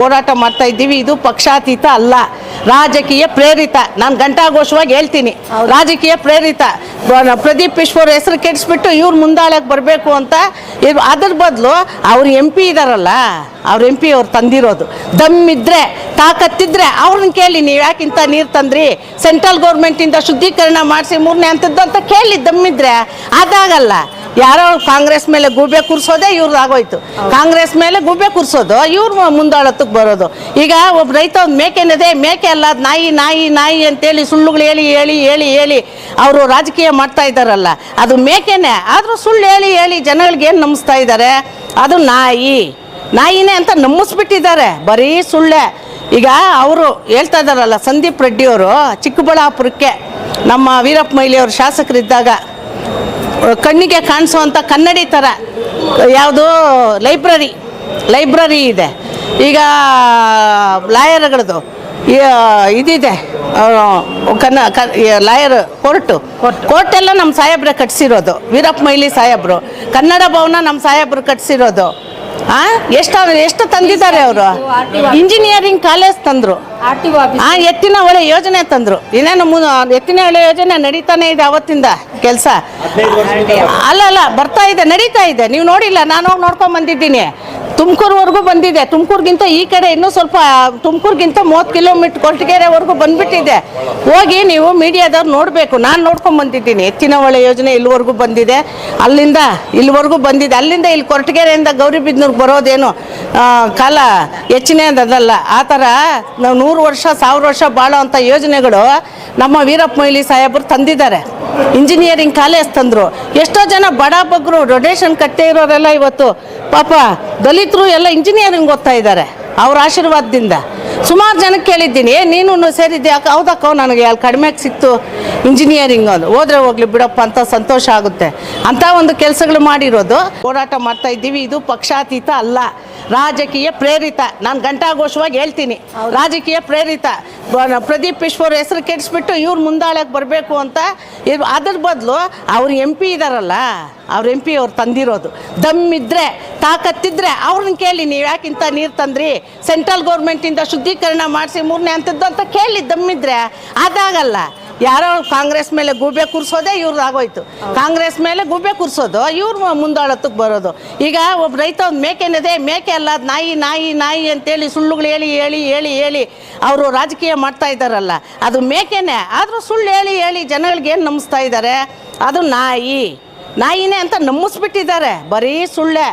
ಹೋರಾಟ ಮಾಡ್ತಾ ಇದ್ದೀವಿ. ಇದು ಪಕ್ಷಾತೀತ ಅಲ್ಲ, ರಾಜಕೀಯ ಪ್ರೇರಿತ. ನಾನು ಘಂಟಾಘೋಷವಾಗಿ ಹೇಳ್ತೀನಿ, ರಾಜಕೀಯ ಪ್ರೇರಿತ. ಪ್ರದೀಪ್ ಈಶ್ವರ್ ಹೆಸರು ಕೆಡಿಸ್ಬಿಟ್ಟು ಇವ್ರು ಮುಂದಾಳಕ್ಕೆ ಬರಬೇಕು ಅಂತ. ಅದ್ರ ಬದಲು ಅವ್ರು MP ಇದಾರಲ್ಲ, ಅವ್ರ MP ಅವ್ರು ತಂದಿರೋದು. ದಮ್ಮಿದ್ರೆ ತಾಕತ್ತಿದ್ರೆ ಅವ್ರನ್ನ ಕೇಳಿ, ನೀವು ಯಾಕೆ ಇಂಥ ನೀರು ತಂದ್ರಿ, ಸೆಂಟ್ರಲ್ ಗೌರ್ಮೆಂಟಿಂದ ಶುದ್ಧೀಕರಣ ಮಾಡಿಸಿ 3ನೇ ಹಂತದ್ದು ಅಂತ ಕೇಳಿ. ದಮ್ಮಿದ್ರೆ ಅದಾಗಲ್ಲ. ಯಾರೋ ಕಾಂಗ್ರೆಸ್ ಮೇಲೆ ಗೂಬೆ ಕೂರಿಸೋದೇ ಇವ್ರದ್ದು ಆಗೋಯ್ತು. ಕಾಂಗ್ರೆಸ್ ಮೇಲೆ ಗೂಬೆ ಕೂರಿಸೋದು, ಇವ್ರು ಮುಂದಾಳತ್ತಕ್ಕೆ ಬರೋದು. ಈಗ ಒಬ್ಬ ರೈತ ಒಂದು ಮೇಕೆನದೆ, ಮೇಕೆ ಅಲ್ಲ ಅದು ನಾಯಿ ನಾಯಿ ನಾಯಿ ಅಂತೇಳಿ ಸುಳ್ಳುಗಳು ಹೇಳಿ ಹೇಳಿ ಹೇಳಿ ಹೇಳಿ ಅವರು ರಾಜಕೀಯ ಮಾಡ್ತಾ ಇದ್ದಾರಲ್ಲ, ಅದು ಮೇಕೆನೇ ಆದರೂ ಸುಳ್ಳು ಹೇಳಿ ಹೇಳಿ ಜನಗಳಿಗೆ ಏನು ನಂಬಿಸ್ತಾ ಇದ್ದಾರೆ, ಅದು ನಾಯಿನೇ ಅಂತ ನಂಬಿಸ್ಬಿಟ್ಟಿದ್ದಾರೆ. ಬರೀ ಸುಳ್ಳೆ. ಈಗ ಅವರು ಹೇಳ್ತಾ ಇದ್ದಾರಲ್ಲ, ಸಂದೀಪ್ ರೆಡ್ಡಿ ಅವರು ಚಿಕ್ಕಬಳ್ಳಾಪುರಕ್ಕೆ ನಮ್ಮ ವೀರಪ್ಪ ಮೊಯ್ಲಿಯವರು ಶಾಸಕರಿದ್ದಾಗ ಕಣ್ಣಿಗೆ ಕಾಣಿಸೋವಂಥ ಕನ್ನಡಿ ಥರ ಯಾವುದು ಲೈಬ್ರರಿ ಇದೆ. ಈಗ ಲಾಯರ್ಗಳದ್ದು ಇದಿದೆ, ಲಾಯರ್ ಕೋರ್ಟೆಲ್ಲ ನಮ್ಮ ಸಾಹೇಬ್ರೆ ಕಟ್ಸಿರೋದು. ವೀರಪ್ಪ ಮೊಯ್ಲಿ ಸಾಹೇಬ್ರು ಕನ್ನಡ ಭವನ ನಮ್ಮ ಸಾಹೇಬ್ರು ಕಟ್ಸಿರೋದು. ಎಷ್ಟು ತಂದಿದ್ದಾರೆ ಅವರು. ಇಂಜಿನಿಯರಿಂಗ್ ಕಾಲೇಜ್ ತಂದರು, ಎತ್ತಿನ ಹೊಳೆ ಯೋಜನೆ ತಂದರು. ಇನ್ನೇನು ಎತ್ತಿನ ಹೊಳೆ ಯೋಜನೆ ನಡೀತಾನೆ ಇದೆ ಅವತ್ತಿಂದ ಕೆಲಸ. ಅಲ್ಲ ಬರ್ತಾ ಇದೆ, ನಡೀತಾ ಇದೆ. ನೀವು ನೋಡಿಲ್ಲ, ನಾನು ನೋಡ್ಕೊಂಡು ಬಂದಿದ್ದೀನಿ. ತುಮಕೂರುವರೆಗೂ ಬಂದಿದೆ. ತುಮಕೂರಿಗಿಂತ ಈ ಕಡೆ ಇನ್ನೂ ಸ್ವಲ್ಪ, ತುಮಕೂರಿಗಿಂತ 30 ಕಿಲೋಮೀಟರ್ ಕೊರಟಗೆರೆವರೆಗೂ ಬಂದ್ಬಿಟ್ಟಿದೆ. ಹೋಗಿ ನೀವು ಮೀಡಿಯಾದವ್ರು ನೋಡಬೇಕು. ನಾನು ನೋಡ್ಕೊಂಡು ಬಂದಿದ್ದೀನಿ. ಎತ್ತಿನ ಹೊಳೆ ಯೋಜನೆ ಇಲ್ಲಿವರೆಗೂ ಬಂದಿದೆ, ಅಲ್ಲಿಂದ ಇಲ್ಲಿವರೆಗೂ ಬಂದಿದೆ. ಅಲ್ಲಿಂದ ಇಲ್ಲಿ ಕೊರಟಗೆರೆಯಿಂದ ಗೌರಿಬಿದನೂರಿಗೆ ಬರೋದೇನು ಕಾಲ ಹೆಚ್ಚಿನದಲ್ಲ. ಆ ಥರ ನಾವು 100 ವರ್ಷ 1000 ವರ್ಷ ಬಾಳೋ ಅಂಥ ಯೋಜನೆಗಳು ನಮ್ಮ ವೀರಪ್ಪ ಮೊಯ್ಲಿ ಸಾಹೇಬರು ತಂದಿದ್ದಾರೆ. ಇಂಜಿನಿಯರಿಂಗ್ ಕಾಲೇಜ್ ತಂದರು. ಎಷ್ಟೋ ಜನ ಬಡ ಬಗ್ಗರು ಡೊನೇಷನ್ ಕಟ್ಟೇ ಇರೋರೆಲ್ಲ ಇವತ್ತು ಪಾಪ ದಲಿತರು ಎಲ್ಲ ಇಂಜಿನಿಯರಿಂಗ್ ಓದ್ತಾ ಇದ್ದಾರೆ ಅವ್ರ ಆಶೀರ್ವಾದದಿಂದ. ಸುಮಾರು ಜನಕ್ಕೆ ಕೇಳಿದ್ದೀನಿ, ನೀನು ಸೇರಿದ್ದೆ, ಹೌದಕ್ಕ ನನಗೆ ಅಲ್ಲಿ ಕಡಿಮೆಗೆ ಸಿಕ್ತು ಇಂಜಿನಿಯರಿಂಗ್, ಅದು ಹೋದ್ರೆ ಹೋಗ್ಲಿ ಬಿಡಪ್ಪ ಅಂತ ಸಂತೋಷ ಆಗುತ್ತೆ. ಅಂಥ ಒಂದು ಕೆಲಸಗಳು ಮಾಡಿರೋದು. ಹೋರಾಟ ಮಾಡ್ತಾ ಇದ್ದೀವಿ. ಇದು ಪಕ್ಷಾತೀತ ಅಲ್ಲ, ರಾಜಕೀಯ ಪ್ರೇರಿತ. ನಾನು ಘಂಟಾಘೋಷವಾಗಿ ಹೇಳ್ತೀನಿ, ರಾಜಕೀಯ ಪ್ರೇರಿತ. ಪ್ರದೀಪ್ ಈಶ್ವರ್ ಹೆಸರು ಕೆಡಿಸ್ಬಿಟ್ಟು ಇವ್ರು ಮುಂದಾಳಕ್ಕೆ ಬರಬೇಕು ಅಂತ. ಅದ್ರ ಬದಲು ಅವ್ರು MP ಇದಾರಲ್ಲ, ಅವ್ರ MP ಅವ್ರು ತಂದಿರೋದು. ದಮ್ಮಿದ್ರೆ ತಾಕತ್ತಿದ್ರೆ ಅವ್ರನ್ನ ಕೇಳಿ, ನೀವು ಯಾಕೆ ಇಂಥ ನೀರು ತಂದ್ರಿ, ಸೆಂಟ್ರಲ್ ಗೌರ್ಮೆಂಟಿಂದ ಶುದ್ಧೀಕರಣ ಮಾಡಿಸಿ 3ನೇ ಹಂತದ್ದು ಅಂತ ಕೇಳಿ. ದಮ್ಮಿದ್ರೆ ಅದಾಗಲ್ಲ. ಯಾರೋ ಕಾಂಗ್ರೆಸ್ ಮೇಲೆ ಗೂಬೆ ಕೂರಿಸೋದೇ ಇವ್ರದ್ದು ಆಗೋಯ್ತು. ಕಾಂಗ್ರೆಸ್ ಮೇಲೆ ಗೂಬೆ ಕೂರಿಸೋದು, ಇವ್ರು ಮುಂದಾಳತ್ತಕ್ಕೆ ಬರೋದು. ಈಗ ಒಬ್ಬ ರೈತ ಒಂದು ಮೇಕೆನದೆ, ಮೇಕೆ ಅಲ್ಲ ಅದು ನಾಯಿ ನಾಯಿ ನಾಯಿ ಅಂತೇಳಿ ಸುಳ್ಳುಗಳು ಹೇಳಿ ಹೇಳಿ ಹೇಳಿ ಹೇಳಿ ಅವರು ರಾಜಕೀಯ ಮಾಡ್ತಾ ಇದ್ದಾರಲ್ಲ, ಅದು ಮೇಕೆನೇ ಆದರೂ ಸುಳ್ಳು ಹೇಳಿ ಹೇಳಿ ಜನಗಳಿಗೆ ಏನು ನಂಬಿಸ್ತಾ ಇದ್ದಾರೆ, ಅದು ನಾಯಿನೇ ಅಂತ ನಂಬಿಸ್ಬಿಟ್ಟಿದ್ದಾರೆ. ಬರೀ ಸುಳ್ಳೆ.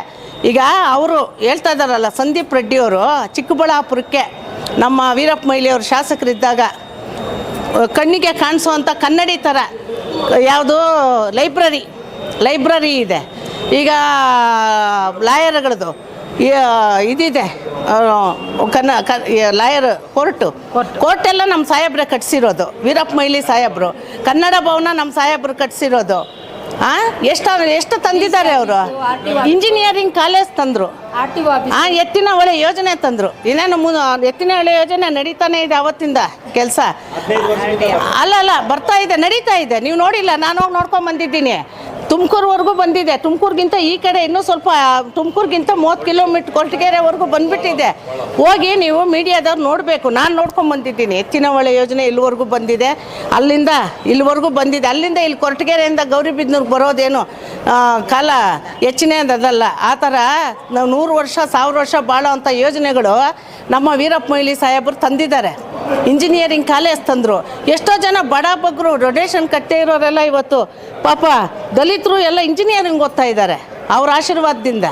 ಈಗ ಅವರು ಹೇಳ್ತಾ ಇದ್ದಾರಲ್ಲ, ಸಂದೀಪ್ ರೆಡ್ಡಿ ಅವರು ಚಿಕ್ಕಬಳ್ಳಾಪುರಕ್ಕೆ ನಮ್ಮ ವೀರಪ್ಪ ಮೊಯ್ಲಿಯವರು ಶಾಸಕರಿದ್ದಾಗ ಕಣ್ಣಿಗೆ ಕಾಣಿಸೋವಂಥ ಕನ್ನಡಿ ಥರ ಯಾವುದು ಲೈಬ್ರರಿ ಇದೆ. ಈಗ ಲಾಯರ್ಗಳದ್ದು ಇದಿದೆ, ಲಾಯರ್ ಕೋರ್ಟೆಲ್ಲ ನಮ್ಮ ಸಾಹೇಬ್ರೆ ಕಟ್ಸಿರೋದು. ವೀರಪ್ಪ ಮೊಯ್ಲಿ ಸಾಹೇಬ್ರು ಕನ್ನಡ ಭವನ ನಮ್ಮ ಸಾಹೇಬ್ರು ಕಟ್ಸಿರೋದು. ಎಷ್ಟು ತಂದಿದ್ದಾರೆ ಅವರು. ಇಂಜಿನಿಯರಿಂಗ್ ಕಾಲೇಜ್ ತಂದರು, ಎತ್ತಿನ ಹೊಳೆ ಯೋಜನೆ ತಂದರು. ಇನ್ನೇನು ಎತ್ತಿನ ಹೊಳೆ ಯೋಜನೆ ನಡೀತಾನೆ ಇದೆ ಅವತ್ತಿಂದ ಕೆಲಸ. ಅಲ್ಲ ಬರ್ತಾ ಇದೆ, ನಡೀತಾ ಇದೆ. ನೀವು ನೋಡಿಲ್ಲ, ನಾನು ನೋಡ್ಕೊಂಡು ಬಂದಿದ್ದೀನಿ. ತುಮಕೂರುವರೆಗೂ ಬಂದಿದೆ. ತುಮಕೂರಿಗಿಂತ ಈ ಕಡೆ ಇನ್ನೂ ಸ್ವಲ್ಪ, ತುಮಕೂರಿಗಿಂತ 30 ಕಿಲೋಮೀಟರ್ ಕೊರಟಗೆರೆವರೆಗೂ ಬಂದ್ಬಿಟ್ಟಿದೆ. ಹೋಗಿ ನೀವು ಮೀಡಿಯಾದವ್ರು ನೋಡಬೇಕು. ನಾನು ನೋಡ್ಕೊಂಡು ಬಂದಿದ್ದೀನಿ. ಎತ್ತಿನ ಹೊಳೆ ಯೋಜನೆ ಇಲ್ಲಿವರೆಗೂ ಬಂದಿದೆ, ಅಲ್ಲಿಂದ ಇಲ್ಲಿವರೆಗೂ ಬಂದಿದೆ. ಅಲ್ಲಿಂದ ಇಲ್ಲಿ ಕೊರಟಗೆರೆಯಿಂದ ಗೌರಿಬಿದನೂರಿಗೆ ಬರೋದೇನು ಕಾಲ ಹೆಚ್ಚಿನದಲ್ಲ. ಆ ಥರ ನಾವು 100 ವರ್ಷ 1000 ವರ್ಷ ಬಾಳೋ ಅಂಥ ಯೋಜನೆಗಳು ನಮ್ಮ ವೀರಪ್ಪ ಮೊಯ್ಲಿ ಸಾಹೇಬರು ತಂದಿದ್ದಾರೆ. ಇಂಜಿನಿಯರಿಂಗ್ ಕಾಲೇಜ್ ತಂದರು. ಎಷ್ಟೋ ಜನ ಬಡ ಬಗ್ಗರು ಡೊನೇಷನ್ ಕಟ್ಟೇ ಇರೋರೆಲ್ಲ ಇವತ್ತು ಪಾಪ ದಲಿತರು ಎಲ್ಲ ಇಂಜಿನಿಯರಿಂಗ್ ಓದ್ತಾ ಇದ್ದಾರೆ ಅವ್ರ ಆಶೀರ್ವಾದದಿಂದ.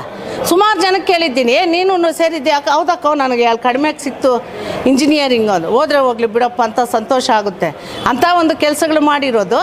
ಸುಮಾರು ಜನಕ್ಕೆ ಕೇಳಿದ್ದೀನಿ, ನೀನು ಸೇರಿದ್ದೆ, ಹೌದಕ್ಕ ನನಗೆ ಅಲ್ಲಿ ಕಡಿಮೆಗೆ ಸಿಕ್ತು ಇಂಜಿನಿಯರಿಂಗ್, ಅದು ಹೋದ್ರೆ ಹೋಗ್ಲಿ ಬಿಡಪ್ಪ ಅಂತ ಸಂತೋಷ ಆಗುತ್ತೆ. ಅಂಥ ಒಂದು ಕೆಲಸಗಳು ಮಾಡಿರೋದು.